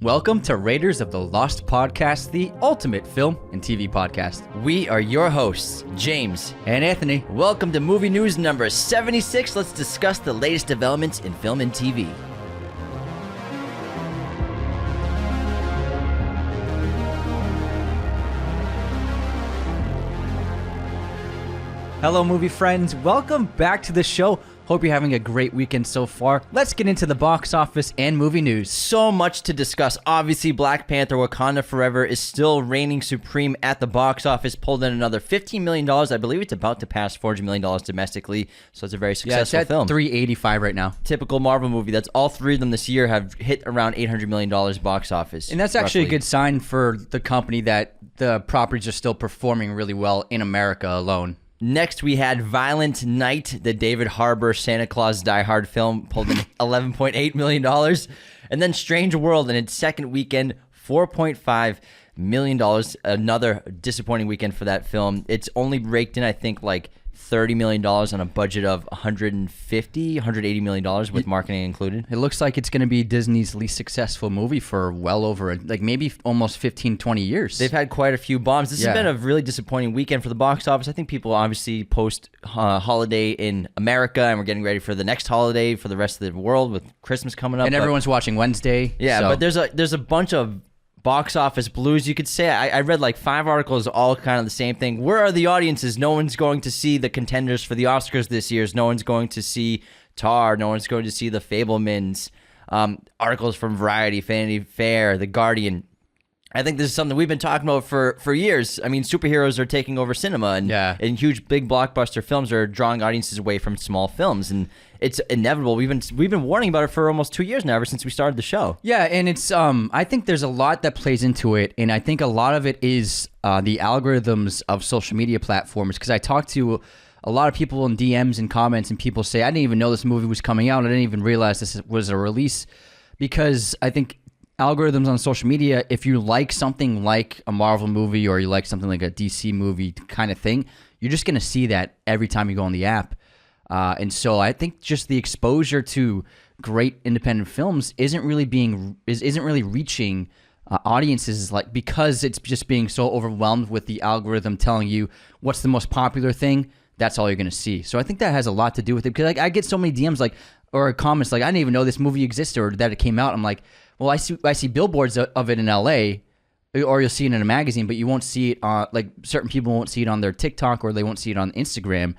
Welcome to Raiders of the Lost Podcast, the ultimate film and TV podcast. We are your hosts, James And Anthony. Welcome to movie news number 76. Let's discuss the latest developments in film and TV. Hello, movie friends. Welcome back to the show. Hope you're having a great weekend so far. Let's get into the box office and movie news. So much to discuss. Obviously, Black Panther Wakanda Forever is still reigning supreme at the box office. Pulled in another $15 million. I believe it's about to pass $400 million domestically. So it's a very successful film. 385 right now. Typical Marvel movie. That's all three of them this year have hit around $800 million box office. And that's actually a good sign for the company that the properties are still performing really well in America alone. Next, we had Violent Night, the David Harbour Santa Claus Die Hard film, pulled in $11.8 million. And then Strange World in its second weekend, $4.5 million. Another disappointing weekend for that film. It's only raked in, I think, like $30 million on a budget of $180 million with marketing included. It looks like it's going to be Disney's least successful movie for well over, like maybe almost 15, 20 years. They've had quite a few bombs. This has been a really disappointing weekend for the box office. I think people obviously post holiday in America, and we're getting ready for the next holiday for the rest of the world with Christmas coming up. And everyone's watching Wednesday. Yeah, so. But there's a bunch of box office blues, you could say. I read like 5 articles, all kind of the same thing. Where are the audiences? No one's going to see the contenders for the Oscars this year. No one's going to see Tar. No one's going to see The Fabelmans. Articles from Variety, Vanity Fair, The Guardian. I think this is something we've been talking about for years. I mean, superheroes are taking over cinema, and huge, big blockbuster films are drawing audiences away from small films, and it's inevitable. We've been warning about it for almost 2 years now, ever since we started the show. Yeah, and it's I think there's a lot that plays into it, and I think a lot of it is the algorithms of social media platforms. Because I talked to a lot of people in DMs and comments, and people say, I didn't even know this movie was coming out. I didn't even realize this was a release, because I think algorithms on social media, if you like something like a Marvel movie or you like something like a DC movie kind of thing, you're just going to see that every time you go on the app. And so I think just the exposure to great independent films isn't really reaching audiences, like, because it's just being so overwhelmed with the algorithm telling you what's the most popular thing. That's all you're going to see. So I think that has a lot to do with it, because like, I get so many DMs or comments like, I didn't even know this movie existed or that it came out. I'm like, well, I see billboards of it in LA, or you'll see it in a magazine, but you won't see it on, like, certain people won't see it on their TikTok, or they won't see it on Instagram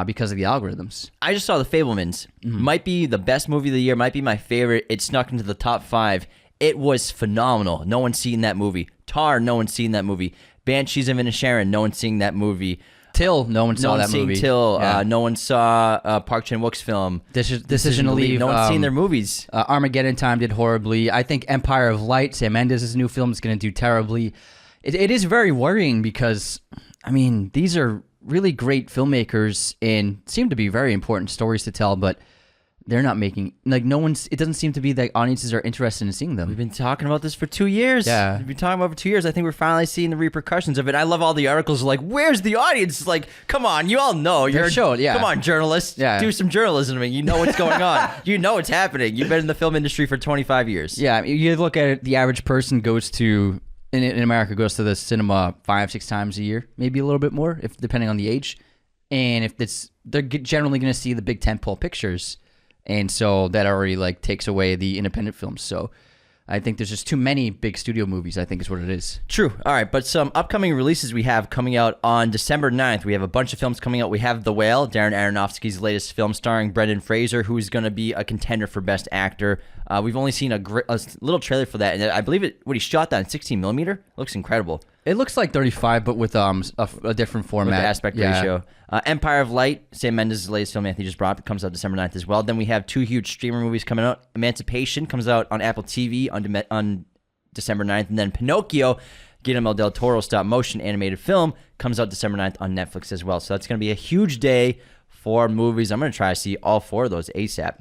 because of the algorithms. I just saw The Fabelmans. Might be the best movie of the year, might be my favorite. It snuck into the top 5. It was phenomenal. No one's seen that movie. Tar, no one's seen that movie. Banshees of Inisherin, no one's seen that movie. Till, no one saw that movie. Till, yeah. No one saw Park Chan-wook's film. Decision to Leave. No one's seen their movies. Armageddon Time did horribly. I think Empire of Light, Sam Mendes' new film, is going to do terribly. It is very worrying, because, I mean, these are really great filmmakers and seem to be very important stories to tell, but they're not making, like, it doesn't seem to be that audiences are interested in seeing them. We've been talking about this for 2 years. Yeah. We've been talking about it for 2 years. I think we're finally seeing the repercussions of it. I love all the articles like, where's the audience? Like, come on, you all know. They're showing, yeah. Come on, journalists. Yeah. Do some journalism. I mean, you know what's going on. You know what's happening. You've been in the film industry for 25 years. Yeah, you look at it, the average person goes to, in America, goes to the cinema 5-6 times a year, maybe a little bit more, if depending on the age. And if they're generally going to see the big tentpole pictures. And so that already, like, takes away the independent films. So I think there's just too many big studio movies, I think is what it is. True. All right, but some upcoming releases we have coming out on December 9th. We have a bunch of films coming out. We have The Whale, Darren Aronofsky's latest film starring Brendan Fraser, who's going to be a contender for Best Actor. We've only seen a little trailer for that, and I believe he shot that in 16 millimeter. Looks incredible. It looks like 35, but with a different format. With the aspect ratio. Empire of Light, Sam Mendes' latest film Anthony just brought up, comes out December 9th as well. Then we have 2 huge streamer movies coming out. Emancipation comes out on Apple TV on December 9th. And then Pinocchio, Guillermo del Toro stop-motion animated film, comes out December 9th on Netflix as well. So that's going to be a huge day for movies. I'm going to try to see all 4 of those ASAP.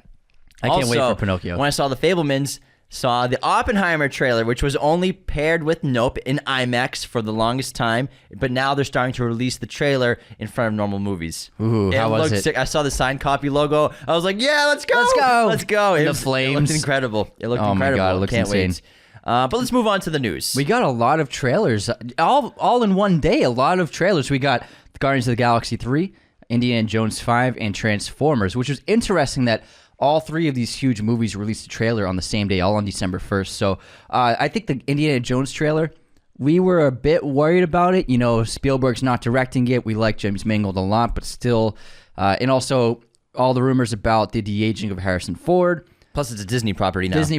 I can't wait for Pinocchio. When I saw The Fabelmans, saw the Oppenheimer trailer, which was only paired with Nope in IMAX for the longest time, but now they're starting to release the trailer in front of normal movies. Ooh, how was it? Sick. I saw the signed copy logo. I was like, yeah, let's go. Let's go. Let's go. The flames. It looked incredible. It looked incredible. Oh my God, it looks Can't insane. wait. But let's move on to the news. We got a lot of trailers, all in one day. A lot of trailers. We got Guardians of the Galaxy 3, Indiana Jones 5, and Transformers, which was interesting that all three of these huge movies released a trailer on the same day, all on December 1st. So I think the Indiana Jones trailer, we were a bit worried about it. You know, Spielberg's not directing it. We like James Mangold a lot, but still. And also all the rumors about the de-aging of Harrison Ford. Plus, it's a Disney property now. They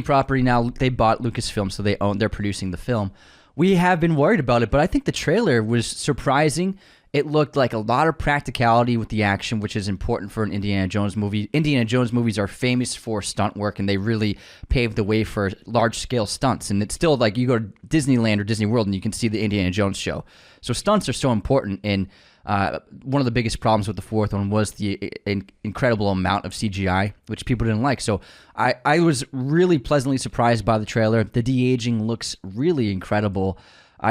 bought Lucasfilm, so they're producing the film. We have been worried about it, but I think the trailer was surprising. It looked like a lot of practicality with the action, which is important for an Indiana Jones movie. Indiana Jones movies are famous for stunt work, and they really paved the way for large-scale stunts. And it's still like you go to Disneyland or Disney World, and you can see the Indiana Jones show. So stunts are so important, and one of the biggest problems with the fourth one was the incredible amount of CGI, which people didn't like. So I was really pleasantly surprised by the trailer. The de-aging looks really incredible.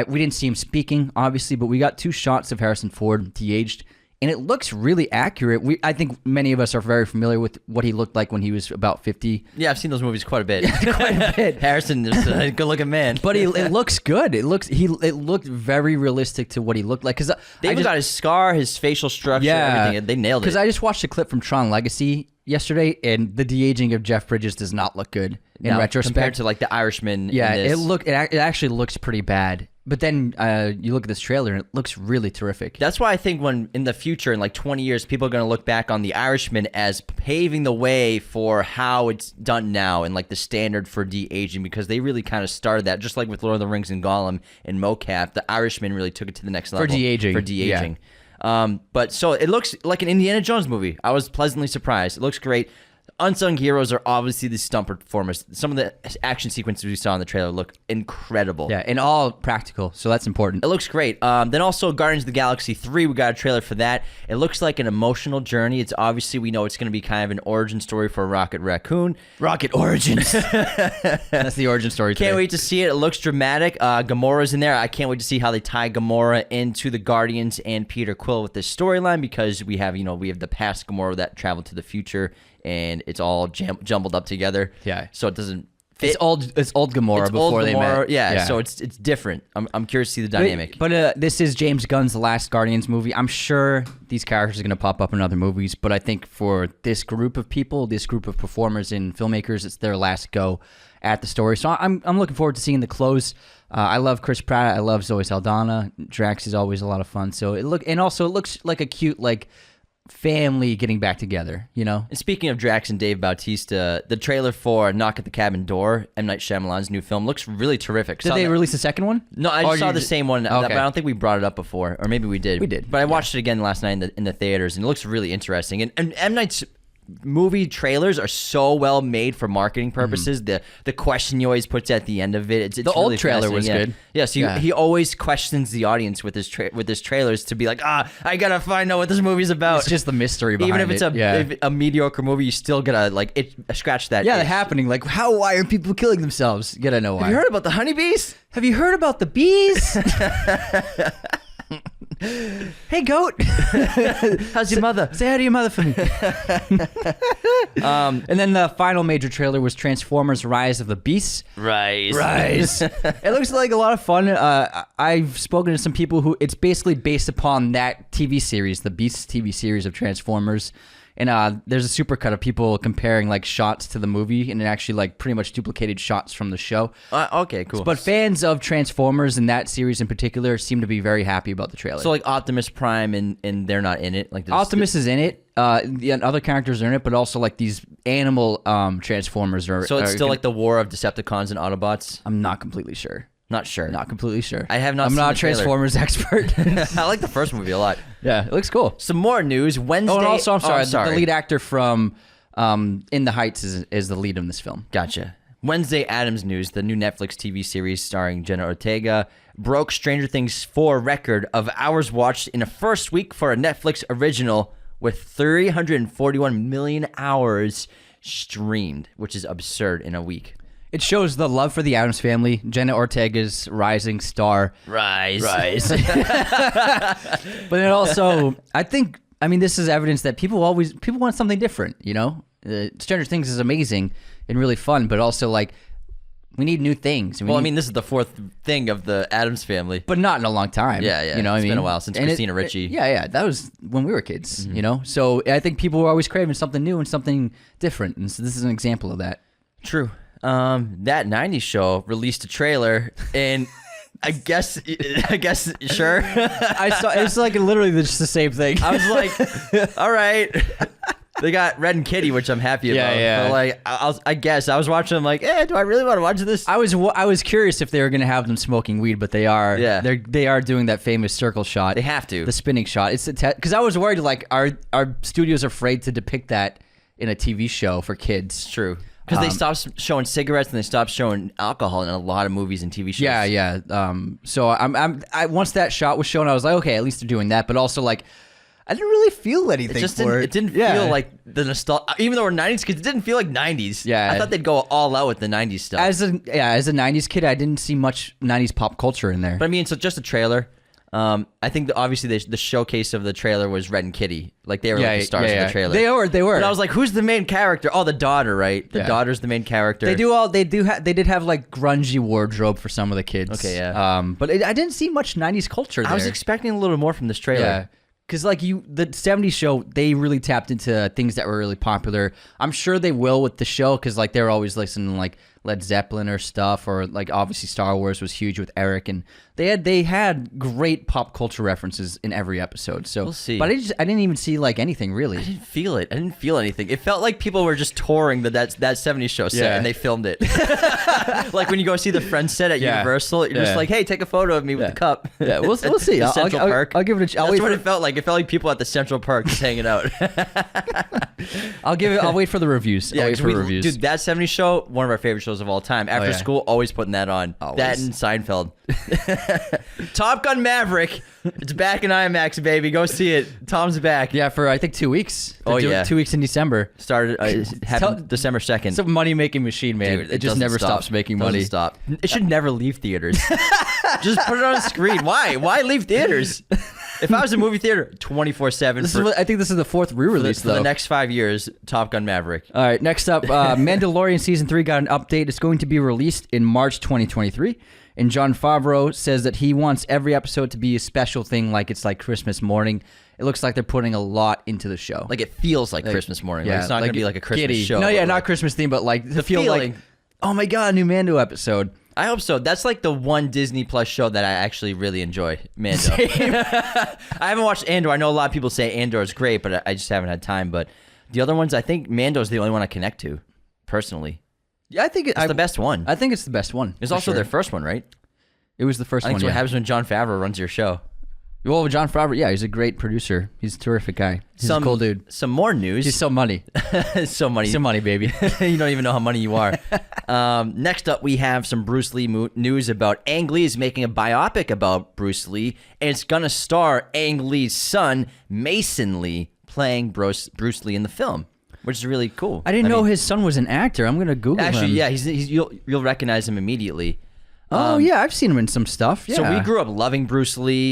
We didn't see him speaking, obviously, but we got 2 shots of Harrison Ford de-aged, and it looks really accurate. I think many of us are very familiar with what he looked like when he was about 50. Yeah, I've seen those movies quite a bit. Quite a bit. Harrison is a good-looking man. But it looks good. It looked very realistic to what he looked like. They even got his scar, his facial structure, everything. They nailed it. Because I just watched a clip from Tron Legacy yesterday, and the de-aging of Jeff Bridges does not look good in retrospect. Compared to like the Irishman. Yeah, it actually looks pretty bad. But then you look at this trailer, and it looks really terrific. That's why I think when in the future, in like 20 years, people are going to look back on The Irishman as paving the way for how it's done now and like the standard for de-aging, because they really kind of started that. Just like with Lord of the Rings and Gollum and mocap, The Irishman really took it to the next level. For de-aging. Yeah. But so it looks like an Indiana Jones movie. I was pleasantly surprised. It looks great. Unsung heroes are obviously the stunt performers. Some of the action sequences we saw in the trailer look incredible. Yeah, and all practical, so that's important. It looks great. Then also Guardians of the Galaxy 3, we got a trailer for that. It looks like an emotional journey. It's obviously, we know it's going to be kind of an origin story for Rocket Raccoon. Rocket Origins. That's the origin story today. Can't wait to see it. It looks dramatic. Gamora's in there. I can't wait to see how they tie Gamora into the Guardians and Peter Quill with this storyline, because we have the past Gamora that traveled to the future, and it's all jumbled up together. Yeah. So it doesn't fit. It's old Gamora before they met. Yeah, so it's different. I'm curious to see the dynamic. But this is James Gunn's last Guardians movie. I'm sure these characters are going to pop up in other movies, but I think for this group of people, this group of performers and filmmakers, it's their last go at the story. So I'm looking forward to seeing the close. I love Chris Pratt. I love Zoe Saldana. Drax is always a lot of fun. So it looks like a cute family getting back together, you know? And speaking of Drax and Dave Bautista, the trailer for Knock at the Cabin Door, M. Night Shyamalan's new film, looks really terrific. Did they release a second one? No, I just saw the same one, but I don't think we brought it up before, or maybe we did. We did. But I watched it again last night in the theaters, and it looks really interesting. And M. Night's movie trailers are so well made for marketing purposes. The question he always puts at the end of it, it's the old trailer was good. Yeah, so he always questions the audience with his trailers to be like, I gotta find out what this movie's about. It's just the mystery behind it. Even if it's a mediocre movie, you still gotta scratch that. Yeah, they're happening. Like, why are people killing themselves? You gotta know why. Have you heard about the honeybees? Have you heard about the bees? Hey, goat. How's your mother? Say hi to your mother for me. And then the final major trailer was Transformers: Rise of the Beasts. Rise. It looks like a lot of fun. I've spoken to some people who it's basically based upon that TV series, the Beasts TV series of Transformers. And there's a supercut of people comparing shots to the movie, and it actually pretty much duplicated shots from the show. Okay, cool. But fans of Transformers and that series in particular seem to be very happy about the trailer. So Optimus Prime and they're not in it. Optimus is in it. The other characters are in it, but also these animal Transformers are. So it's still the war of Decepticons and Autobots. I'm not completely sure. Not sure. Not completely sure. I have not. I'm not a Transformers expert. I like the first movie a lot. Yeah, it looks cool. Some more news. Wednesday. Oh, and also, I'm sorry. The lead actor from In the Heights is the lead in this film. Gotcha. Wednesday Addams News, the new Netflix TV series starring Jenna Ortega, broke Stranger Things 4 record of hours watched in a first week for a Netflix original with 341 million hours streamed, which is absurd in a week. It shows the love for the Addams family. Jenna Ortega's rising star. Rise. But it also, this is evidence that people want something different, you know? Stranger Things is amazing and really fun, but also We need new things. Well, I mean, this is the fourth thing of the Addams Family. but not in a long time. Yeah, yeah. You know what I It's mean? been a while since And Christina Ricci. Yeah. That was when we were kids, you know? So I think people were always craving something new and something different. And so this is an example of that. True. That 90s show released a trailer, and I guess, sure. I saw it's like literally just the same thing. I was like, all right. They got Red and Kitty, which I'm happy about. Yeah. But like, I guess I was watching. I'm like, do I really want to watch this? I was curious if they were going to have them smoking weed, but they are. Yeah. They are doing that famous circle shot. They have to. The spinning shot. It's because I was worried like our studios afraid to depict that in a TV show for kids. It's true. Because they stopped showing cigarettes and they stopped showing alcohol in a lot of movies and TV shows. Yeah. So I once that shot was shown, I was like, okay, at least they're doing that. But also like, I didn't really feel anything for it. It didn't feel like the nostalgia. Even though we're 90s kids, it didn't feel like 90s. Yeah. I thought they'd go all out with the 90s stuff. As a 90s kid, I didn't see much 90s pop culture in there. But I mean, so just a trailer. I think obviously the showcase of the trailer was Red and Kitty. Like they were like the stars of the trailer. They were. But I was like, who's the main character? Oh, the daughter, right? The daughter's the main character. They did have like grungy wardrobe for some of the kids. Okay, yeah. But I didn't see much 90s culture there. I was expecting a little more from this trailer. Yeah. Because like the 70s show, they really tapped into things that were really popular. I'm sure they will with the show because like they're always listening to like Led Zeppelin or stuff, or like obviously Star Wars was huge with Eric, and they had great pop culture references in every episode. So we'll see. But I didn't even see like anything really. I didn't feel it. I didn't feel anything. It felt like people were just touring that 70s show set and they filmed it. Like when you go see the Friends set at Universal, you're just like, hey, take a photo of me with the cup. Yeah, we'll see. Central Park. I'll give it a. That's what it felt like. It felt like people at the Central Park just hanging out. I'll wait for the reviews. Yeah, dude, that 70s show, one of our favorite shows of all time. After school, always putting that on. Always. That and Seinfeld. Top Gun Maverick. It's back in IMAX, baby. Go see it. Tom's back. Yeah, for I think 2 weeks. Oh, yeah. 2 weeks in December. Started happened December 2nd. It's a money-making machine, man. Dude, it just never stops making money. Doesn't stop. It should never leave theaters. Just put it on a screen. Why? Why leave theaters? If I was a movie theater, 24/7. I think this is the fourth re-release, for the next 5 years. Top Gun Maverick. All right, next up, Mandalorian Season 3 got an update. It's going to be released in March 2023. And Jon Favreau says that he wants every episode to be a special thing, like it's like Christmas morning. It looks like they're putting a lot into the show. Like it feels like Christmas morning. Like it's not going to be like a Christmas giddy. show. No, not Christmas theme, but like the feel feeling. like, oh my God, a new Mando episode. I hope so. That's like the one Disney Plus show that I actually really enjoy, Mando. I haven't watched Andor. I know a lot of people say Andor is great, but I just haven't had time. But the other ones, I think Mando's the only one I connect to, personally. Yeah, I think it's the best one. I think it's the best one. It's also their first one, right? It was the first I think one. That's what happens when Jon Favreau runs your show. Well, Jon Favreau, yeah, he's a great producer. He's a terrific guy. He's a cool dude. Some more news. He's so money. So money. So money, baby. You don't even know how money you are. Next up, we have some Bruce Lee news about Ang Lee is making a biopic about Bruce Lee, and it's going to star Ang Lee's son, Mason Lee, playing Bruce Lee in the film, which is really coul I didn't know his son was an actor. I'm going to Google him. Actually, yeah, you'll recognize him immediately. Oh, yeah, I've seen him in some stuff. Yeah. So we grew up loving Bruce Lee.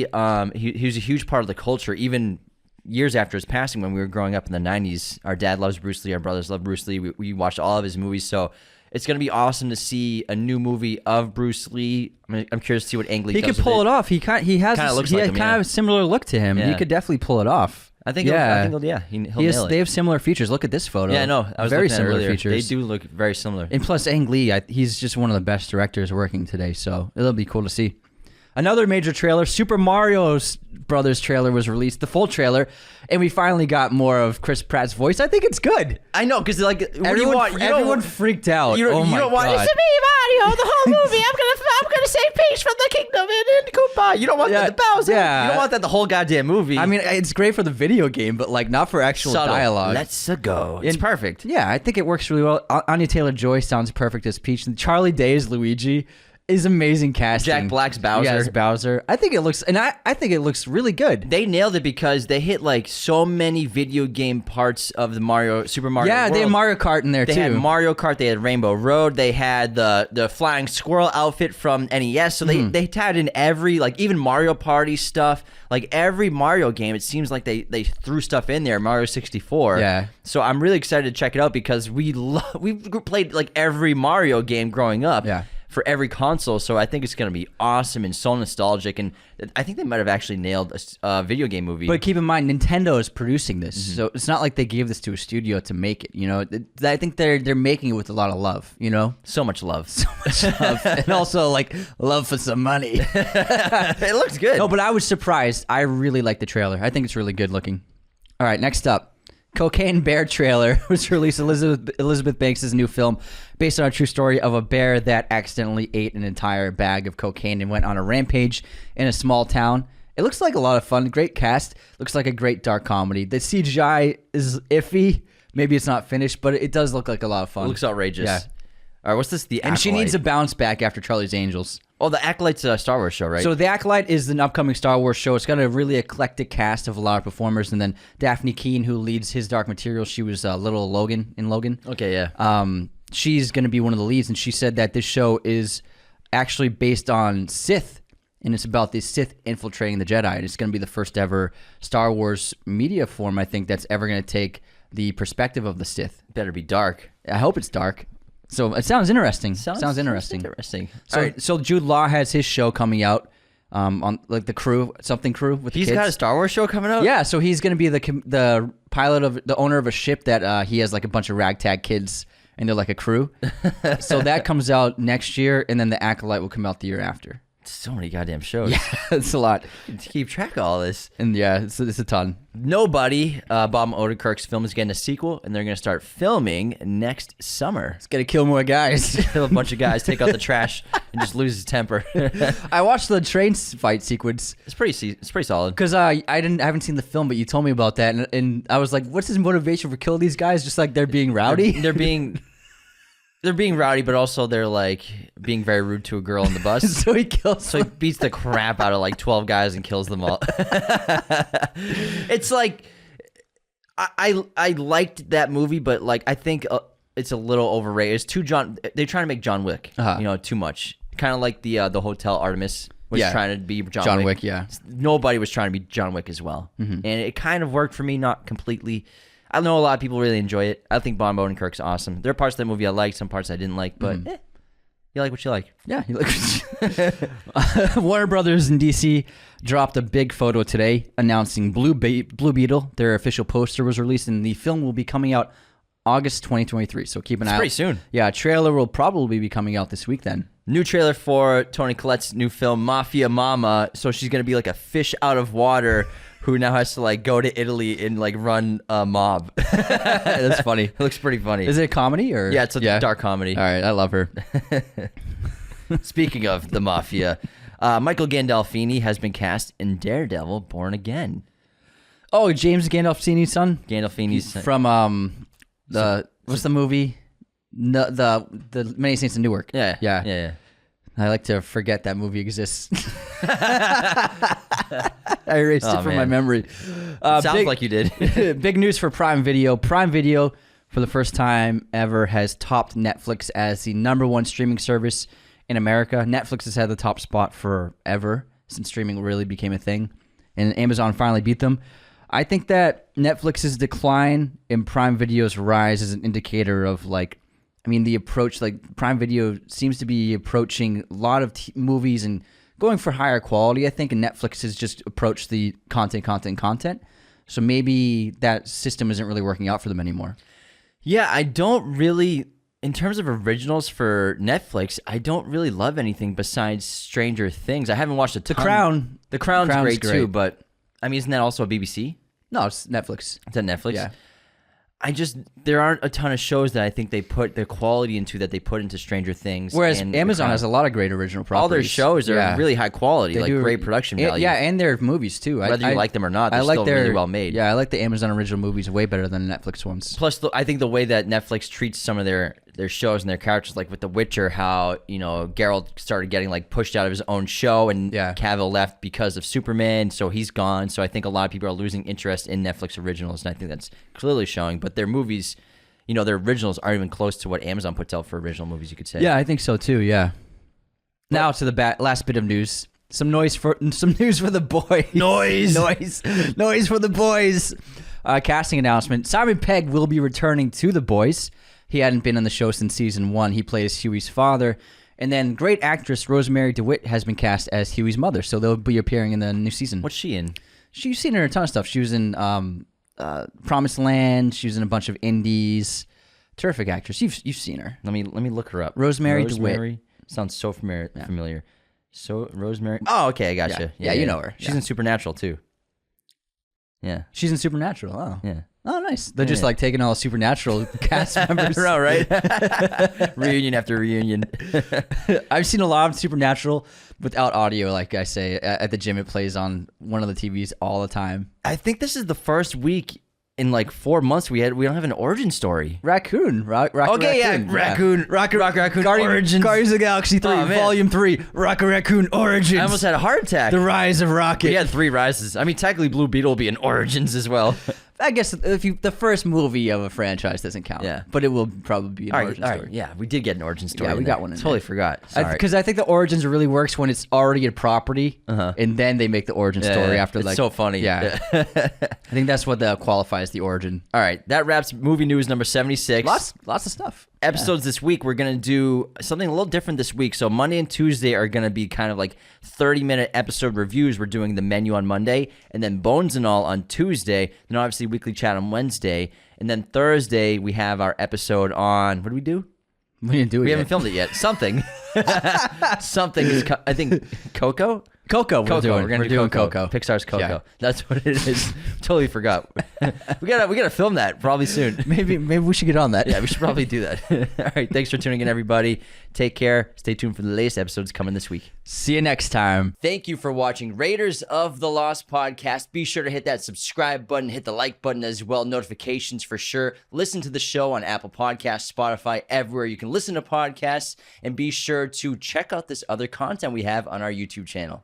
He was a huge part of the culture, even years after his passing when we were growing up in the 90s. Our dad loves Bruce Lee. Our brothers love Bruce Lee. We watched all of his movies. So it's going to be awesome to see a new movie of Bruce Lee. I'm curious to see what Ang Lee does He could pull it off. He has kind of a similar look to him. Yeah. He could definitely pull it off. I think he'll nail it. They have similar features. Look at this photo. Yeah, no, I was very looking at similar earlier. features. They do look very similar. And plus, Ang Lee, he's just one of the best directors working today, so it'll be cool to see. Another major trailer, Super Mario Brothers trailer was released, the full trailer, and we finally got more of Chris Pratt's voice. I think it's good. I know, because like everyone freaked out. You don't want God. It's me, Mario, the whole movie. I'm gonna save Peach from the kingdom and Koopa. You don't want that the Bowser. Yeah. You don't want that the whole goddamn movie. I mean, it's great for the video game, but like not for actual dialogue. Let's go. It's perfect. Yeah, I think it works really well. Anya Taylor-Joy sounds perfect as Peach, and Charlie Day as Luigi. is amazing casting. Jack Black's Bowser. Yes, Bowser. I think it looks, and I think it looks really good. They nailed it because they hit like so many video game parts of the Super Mario world. They had Mario Kart in there They too. had Mario Kart, they had Rainbow Road, they had the flying squirrel outfit from NES. So they tied in every, like even Mario Party stuff. Like every Mario game, it seems like they threw stuff in there. Mario 64. Yeah. So I'm really excited to check it out because we played like every Mario game growing up. Yeah. For every console, so I think it's going to be awesome and so nostalgic, and I think they might have actually nailed a video game movie. But keep in mind, Nintendo is producing this, so it's not like they gave this to a studio to make it. You know, I think they're making it with a lot of love. You know, so much love, and also like love for some money. It looks good. No, but I was surprised. I really like the trailer. I think it's really good looking. All right, next up. Cocaine Bear trailer was released. Elizabeth Banks' new film based on a true story of a bear that accidentally ate an entire bag of cocaine and went on a rampage in a small town. It looks like a lot of fun. Great cast. Looks like a great dark comedy. The CGI is iffy. Maybe it's not finished, but it does look like a lot of fun. It looks outrageous. Yeah. All right, what's this? The And Acolyte. she needs a bounce back after Charlie's Angels. Oh, the Acolyte's a Star Wars show, right? So The Acolyte is an upcoming Star Wars show. It's got a really eclectic cast of a lot of performers. And then Daphne Keane, who leads His Dark Materials, she was little Logan in Logan. Okay, yeah. She's going to be one of the leads. And she said that this show is actually based on Sith. And it's about the Sith infiltrating the Jedi. And it's going to be the first ever Star Wars media form, I think, that's ever going to take the perspective of the Sith. Better be dark. I hope it's dark. So it sounds interesting. Sounds interesting. Interesting. So, All right. so Jude Law has his show coming out on like the crew, something crew with the He's kids. got a Star Wars show coming out? Yeah, so he's going to be the pilot of the owner of a ship that he has like a bunch of ragtag kids and they're like a crew. So that comes out next year, and then the Acolyte will come out the year after. So many goddamn shows. Yeah, it's a lot. To keep track of all this. And yeah, it's a ton. Nobody, Bob Odenkirk's film is getting a sequel, and they're going to start filming next summer. It's going to kill more guys. Kill a bunch of guys, take out the trash, and just lose his temper. I watched the train fight sequence. It's pretty solid. Because I haven't seen the film, but you told me about that, and I was like, what's his motivation for killing these guys? Just like they're being rowdy? They're being rowdy, but also they're like being very rude to a girl on the bus. So he kills So he beats the crap out of like 12 guys and kills them all. It's like I liked that movie, but like I think it's a little overrated. It's too they're trying to make John Wick, too much. Kind of like the Hotel Artemis was trying to be John Wick. Yeah. Nobody was trying to be John Wick as well, and it kind of worked for me, not completely. I know a lot of people really enjoy it. I think Bob Odenkirk's awesome. There are parts of that movie I liked, some parts I didn't like, but you like what you like. Yeah. Warner Brothers in DC dropped a big photo today announcing Blue Beetle. Their official poster was released, and the film will be coming out August 2023. So keep an eye out. Pretty soon. Yeah, a trailer will probably be coming out this week then. New trailer for Toni Collette's new film, Mafia Mama. So she's going to be like a fish out of water who now has to like go to Italy and like run a mob. That's funny. It looks pretty funny. Is it a comedy or? Yeah, it's a dark comedy. All right, I love her. Speaking of the Mafia, Michael Gandolfini has been cast in Daredevil Born Again. Oh, James Gandolfini's son? Gandolfini's son. From what's the movie? The Many Saints in Newark. Yeah. I like to forget that movie exists. I erased it from my memory. Sounds like you did. Big news for Prime Video. Prime Video, for the first time ever, has topped Netflix as the #1 streaming service in America. Netflix has had the top spot forever since streaming really became a thing, and Amazon finally beat them. I think that Netflix's decline and Prime Video's rise is an indicator of the approach, Prime Video seems to be approaching a lot of movies and going for higher quality, I think, and Netflix has just approached the content. So maybe that system isn't really working out for them anymore. Yeah, I don't really, in terms of originals for Netflix, I don't really love anything besides Stranger Things. I haven't watched a ton. The Crown's great too, but I mean, isn't that also a BBC? No, it's Netflix. It's on Netflix? Yeah. There aren't a ton of shows that I think they put the quality into that they put into Stranger Things. Whereas Amazon has a lot of great original properties. All their shows are really high quality, They do great production value. Yeah, and their movies too. Whether you like them or not, they're still really well made. Yeah, I like the Amazon original movies way better than the Netflix ones. Plus, I think the way that Netflix treats some of their their shows and their characters, like with The Witcher, how, you know, Geralt started getting like pushed out of his own show, and Cavill left because of Superman, so he's gone. So I think a lot of people are losing interest in Netflix originals, and I think that's clearly showing. But their movies, you know, their originals aren't even close to what Amazon puts out for original movies, you could say. Yeah, I think so too. Yeah. Now to the last bit of news. Some news for the boys. Noise for the boys. Casting announcement. Simon Pegg will be returning to The Boys. He hadn't been on the show since season 1. He plays Huey's father. And then great actress Rosemary DeWitt has been cast as Huey's mother, so they'll be appearing in the new season. What's she in? You've seen her in a ton of stuff. She was in Promised Land. She was in a bunch of indies. Terrific actress. You've seen her. Let me look her up. Rosemary DeWitt. Sounds so familiar. So Rosemary. Oh, okay, I gotcha. Yeah, you know her. She's in Supernatural too. Yeah, she's in Supernatural. Oh, yeah. Oh, nice. They're just like taking all Supernatural cast members. Right, right? Reunion after reunion. I've seen a lot of Supernatural without audio. Like I say, at the gym, it plays on one of the TVs all the time. I think this is the first week in like 4 months we don't have an origin story. Raccoon. Raccoon. Raccoon Guardians of the Galaxy 3, Volume 3. Raccoon Origins. I almost had a heart attack. The Rise of Rocket. We had 3 rises. I mean, technically Blue Beetle will be in Origins as well. I guess the first movie of a franchise doesn't count. Yeah. But it will probably be an origin story. Yeah, we did get an origin story. Yeah, we got one in Totally there. forgot. Sorry. Because I think the origins really works when it's already a property, and then they make the origin story after. It's like so funny. Yeah, I think that's what qualifies the origin. All right, that wraps movie news number 76. Lots of stuff. Episodes this week, we're going to do something a little different this week. So Monday and Tuesday are going to be kind of like 30-minute episode reviews. We're doing the menu on Monday, and then Bones and All on Tuesday, and obviously Weekly Chat on Wednesday. And then Thursday, we have our episode on, what do we do? We didn't do it We yet. haven't filmed it yet. Something. Something is, I think, Coco? Coco. We're doing Coco. Pixar's Coco. Yeah. That's what it is. Totally forgot. we gotta film that probably soon. Maybe we should get on that. Yeah, we should probably do that. All right, thanks for tuning in, everybody. Take care. Stay tuned for the latest episodes coming this week. See you next time. Thank you for watching Raiders of the Lost podcast. Be sure to hit that subscribe button, hit the like button as well, notifications for sure. Listen to the show on Apple Podcasts, Spotify, everywhere you can listen to podcasts, and be sure to check out this other content we have on our YouTube channel.